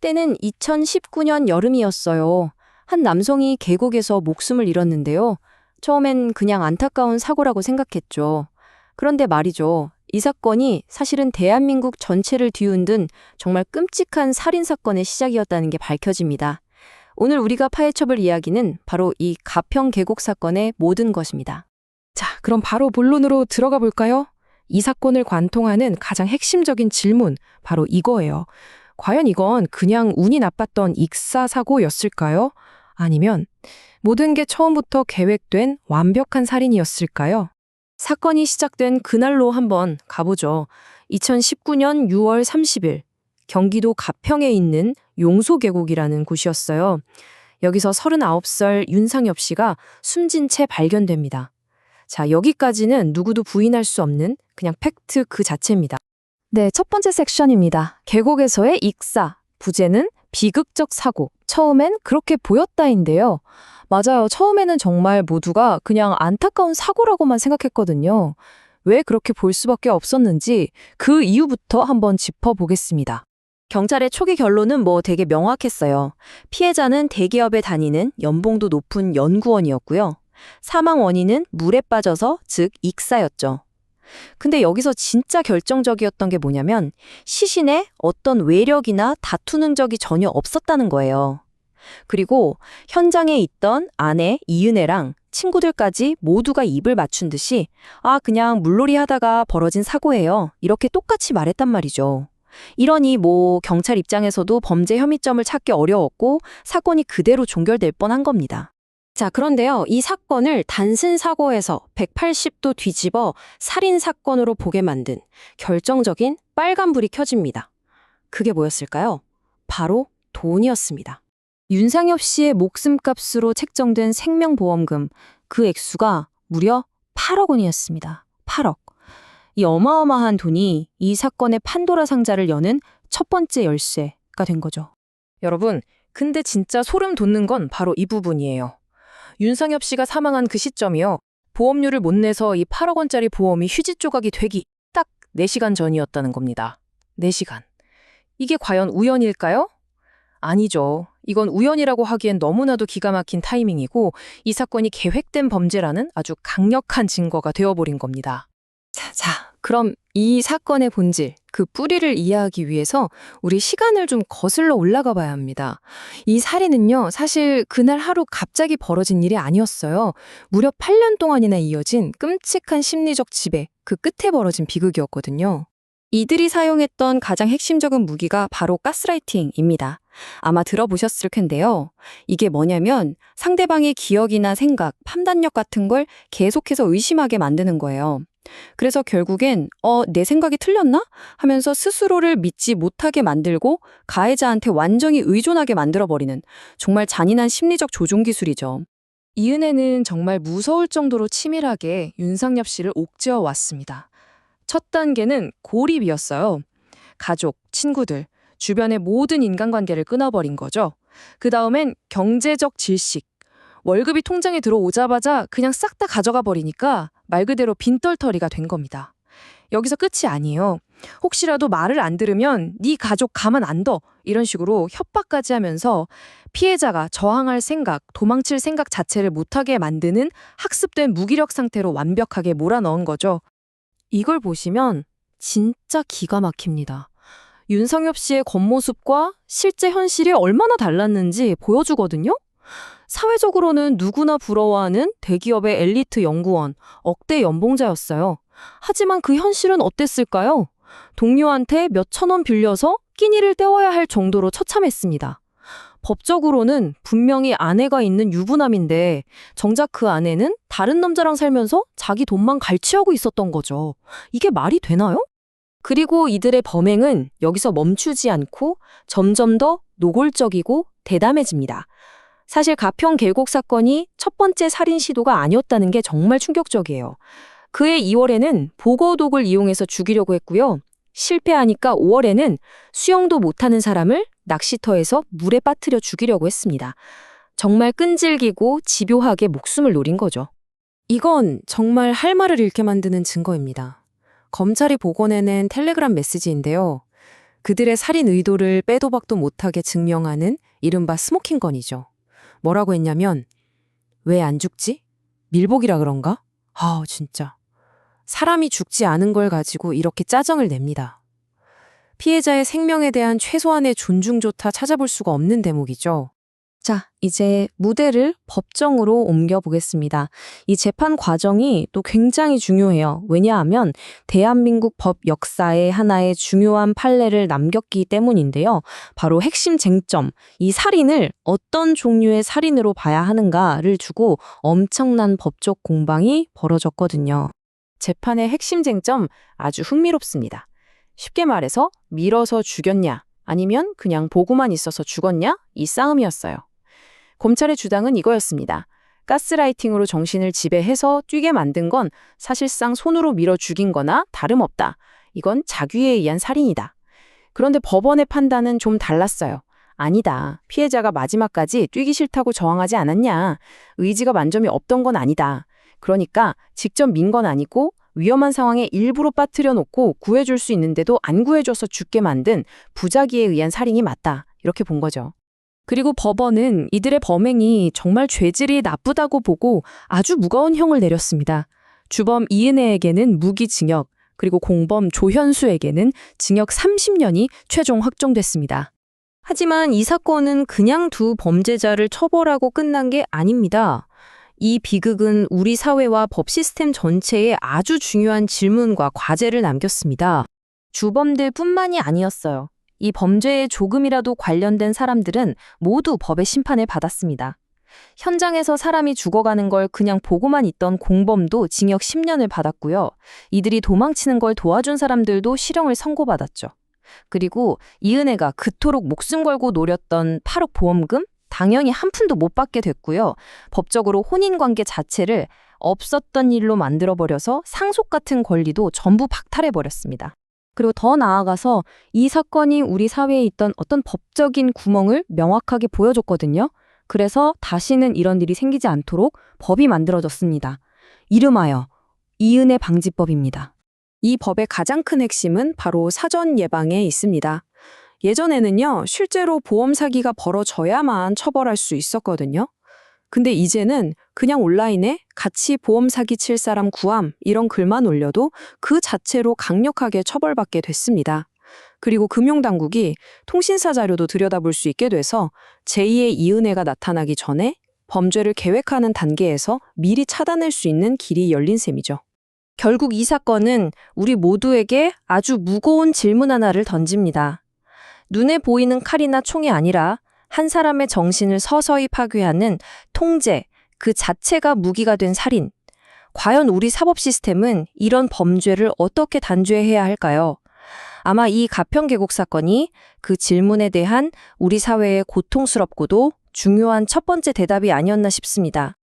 때는 2019년 여름이었어요. 한 남성이 계곡에서 목숨을 잃었는데요. 처음엔 그냥 안타까운 사고라고 생각했죠. 그런데 말이죠. 이 사건이 사실은 대한민국 전체를 뒤흔든 정말 끔찍한 살인사건의 시작이었다는 게 밝혀집니다. 오늘 우리가 파헤쳐볼 이야기는 바로 이 가평 계곡 사건의 모든 것입니다. 자, 그럼 바로 본론으로 들어가 볼까요? 이 사건을 관통하는 가장 핵심적인 질문, 바로 이거예요. 과연 이건 그냥 운이 나빴던 익사사고였을까요? 아니면 모든 게 처음부터 계획된 완벽한 살인이었을까요? 사건이 시작된 그날로 한번 가보죠. 2019년 6월 30일, 경기도 가평에 있는 용소계곡이라는 곳이었어요. 여기서 39살 윤상엽 씨가 숨진 채 발견됩니다. 자, 여기까지는 누구도 부인할 수 없는 그냥 팩트 그 자체입니다. 네, 첫 번째 섹션입니다. 계곡에서의 익사, 부재는 비극적 사고. 처음엔 그렇게 보였다인데요. 맞아요. 처음에는 정말 모두가 그냥 안타까운 사고라고만 생각했거든요. 왜 그렇게 볼 수밖에 없었는지 그 이유부터 한번 짚어보겠습니다. 경찰의 초기 결론은 되게 명확했어요. 피해자는 대기업에 다니는 연봉도 높은 연구원이었고요. 사망 원인은 물에 빠져서, 즉 익사였죠. 근데 여기서 진짜 결정적이었던 게 뭐냐면 시신에 어떤 외력이나 다투 흔적이 전혀 없었다는 거예요. 그리고 현장에 있던 아내 이은혜랑 친구들까지 모두가 입을 맞춘 듯이 그냥 물놀이 하다가 벌어진 사고예요. 이렇게 똑같이 말했단 말이죠. 이러니 경찰 입장에서도 범죄 혐의점을 찾기 어려웠고 사건이 그대로 종결될 뻔한 겁니다. 자, 그런데요. 이 사건을 단순 사고에서 180도 뒤집어 살인 사건으로 보게 만든 결정적인 빨간불이 켜집니다. 그게 뭐였을까요? 바로 돈이었습니다. 윤상엽 씨의 목숨값으로 책정된 생명보험금, 그 액수가 무려 8억 원이었습니다. 8억. 이 어마어마한 돈이 이 사건의 판도라 상자를 여는 첫 번째 열쇠가 된 거죠. 여러분, 근데 진짜 소름 돋는 건 바로 이 부분이에요. 윤상엽 씨가 사망한 그 시점이요. 보험료를 못 내서 이 8억 원짜리 보험이 휴지 조각이 되기 딱 4시간 전이었다는 겁니다. 4시간. 이게 과연 우연일까요? 아니죠. 이건 우연이라고 하기엔 너무나도 기가 막힌 타이밍이고 이 사건이 계획된 범죄라는 아주 강력한 증거가 되어버린 겁니다. 자, 그럼 이 사건의 본질, 그 뿌리를 이해하기 위해서 우리 시간을 좀 거슬러 올라가 봐야 합니다. 이 살인은요, 사실 그날 하루 갑자기 벌어진 일이 아니었어요. 무려 8년 동안이나 이어진 끔찍한 심리적 지배, 그 끝에 벌어진 비극이었거든요. 이들이 사용했던 가장 핵심적인 무기가 바로 가스라이팅입니다. 아마 들어보셨을 텐데요. 이게 뭐냐면 상대방의 기억이나 생각, 판단력 같은 걸 계속해서 의심하게 만드는 거예요. 그래서 결국엔 내 생각이 틀렸나? 하면서 스스로를 믿지 못하게 만들고 가해자한테 완전히 의존하게 만들어버리는 정말 잔인한 심리적 조종 기술이죠. 이은혜는 정말 무서울 정도로 치밀하게 윤상엽 씨를 옥죄어 왔습니다. 첫 단계는 고립이었어요. 가족, 친구들, 주변의 모든 인간관계를 끊어버린 거죠. 그 다음엔 경제적 질식. 월급이 통장에 들어오자마자 그냥 싹 다 가져가 버리니까 말 그대로 빈털터리가 된 겁니다. 여기서 끝이 아니에요. 혹시라도 말을 안 들으면 네 가족 가만 안 둬. 이런 식으로 협박까지 하면서 피해자가 저항할 생각, 도망칠 생각 자체를 못하게 만드는 학습된 무기력 상태로 완벽하게 몰아넣은 거죠. 이걸 보시면 진짜 기가 막힙니다. 윤상엽 씨의 겉모습과 실제 현실이 얼마나 달랐는지 보여주거든요. 사회적으로는 누구나 부러워하는 대기업의 엘리트 연구원, 억대 연봉자였어요. 하지만 그 현실은 어땠을까요? 동료한테 몇천 원 빌려서 끼니를 때워야 할 정도로 처참했습니다. 법적으로는 분명히 아내가 있는 유부남인데 정작 그 아내는 다른 남자랑 살면서 자기 돈만 갈취하고 있었던 거죠. 이게 말이 되나요? 그리고 이들의 범행은 여기서 멈추지 않고 점점 더 노골적이고 대담해집니다. 사실 가평 계곡 사건이 첫 번째 살인 시도가 아니었다는 게 정말 충격적이에요. 그해 2월에는 보고독을 이용해서 죽이려고 했고요. 실패하니까 5월에는 수영도 못하는 사람을 낚시터에서 물에 빠뜨려 죽이려고 했습니다. 정말 끈질기고 집요하게 목숨을 노린 거죠. 이건 정말 할 말을 잃게 만드는 증거입니다. 검찰이 복원해낸 텔레그램 메시지인데요. 그들의 살인 의도를 빼도 박도 못하게 증명하는 이른바 스모킹 건이죠. 뭐라고 했냐면 왜 안 죽지? 밀복이라 그런가? 아, 진짜. 사람이 죽지 않은 걸 가지고 이렇게 짜증을 냅니다. 피해자의 생명에 대한 최소한의 존중조차 찾아볼 수가 없는 대목이죠. 자, 이제 무대를 법정으로 옮겨보겠습니다. 이 재판 과정이 또 굉장히 중요해요. 왜냐하면 대한민국 법 역사에 하나의 중요한 판례를 남겼기 때문인데요. 바로 핵심 쟁점, 이 살인을 어떤 종류의 살인으로 봐야 하는가를 두고 엄청난 법적 공방이 벌어졌거든요. 재판의 핵심 쟁점 아주 흥미롭습니다. 쉽게 말해서 밀어서 죽였냐 아니면 그냥 보고만 있어서 죽었냐 이 싸움이었어요. 검찰의 주장은 이거였습니다. 가스라이팅으로 정신을 지배해서 뛰게 만든 건 사실상 손으로 밀어 죽인 거나 다름없다. 이건 자귀에 의한 살인이다. 그런데 법원의 판단은 좀 달랐어요. 아니다. 피해자가 마지막까지 뛰기 싫다고 저항하지 않았냐. 의지가 만점이 없던 건 아니다. 그러니까 직접 민 건 아니고 위험한 상황에 일부러 빠뜨려 놓고 구해줄 수 있는데도 안 구해줘서 죽게 만든 부작위에 의한 살인이 맞다. 이렇게 본 거죠. 그리고 법원은 이들의 범행이 정말 죄질이 나쁘다고 보고 아주 무거운 형을 내렸습니다. 주범 이은혜에게는 무기징역, 그리고 공범 조현수에게는 징역 30년이 최종 확정됐습니다. 하지만 이 사건은 그냥 두 범죄자를 처벌하고 끝난 게 아닙니다. 이 비극은 우리 사회와 법 시스템 전체에 아주 중요한 질문과 과제를 남겼습니다. 주범들뿐만이 아니었어요. 이 범죄에 조금이라도 관련된 사람들은 모두 법의 심판을 받았습니다. 현장에서 사람이 죽어가는 걸 그냥 보고만 있던 공범도 징역 10년을 받았고요. 이들이 도망치는 걸 도와준 사람들도 실형을 선고받았죠. 그리고 이은혜가 그토록 목숨 걸고 노렸던 8억 보험금? 당연히 한 푼도 못 받게 됐고요. 법적으로 혼인관계 자체를 없었던 일로 만들어버려서 상속 같은 권리도 전부 박탈해버렸습니다. 그리고 더 나아가서 이 사건이 우리 사회에 있던 어떤 법적인 구멍을 명확하게 보여줬거든요. 그래서 다시는 이런 일이 생기지 않도록 법이 만들어졌습니다. 이름하여 이은혜 방지법입니다. 이 법의 가장 큰 핵심은 바로 사전 예방에 있습니다. 예전에는요, 실제로 보험 사기가 벌어져야만 처벌할 수 있었거든요. 근데 이제는 그냥 온라인에 같이 보험 사기 칠 사람 구함 이런 글만 올려도 그 자체로 강력하게 처벌받게 됐습니다. 그리고 금융당국이 통신사 자료도 들여다볼 수 있게 돼서 제2의 이은혜가 나타나기 전에 범죄를 계획하는 단계에서 미리 차단할 수 있는 길이 열린 셈이죠. 결국 이 사건은 우리 모두에게 아주 무거운 질문 하나를 던집니다. 눈에 보이는 칼이나 총이 아니라 한 사람의 정신을 서서히 파괴하는 통제, 그 자체가 무기가 된 살인. 과연 우리 사법 시스템은 이런 범죄를 어떻게 단죄해야 할까요? 아마 이 가평계곡 사건이 그 질문에 대한 우리 사회의 고통스럽고도 중요한 첫 번째 대답이 아니었나 싶습니다.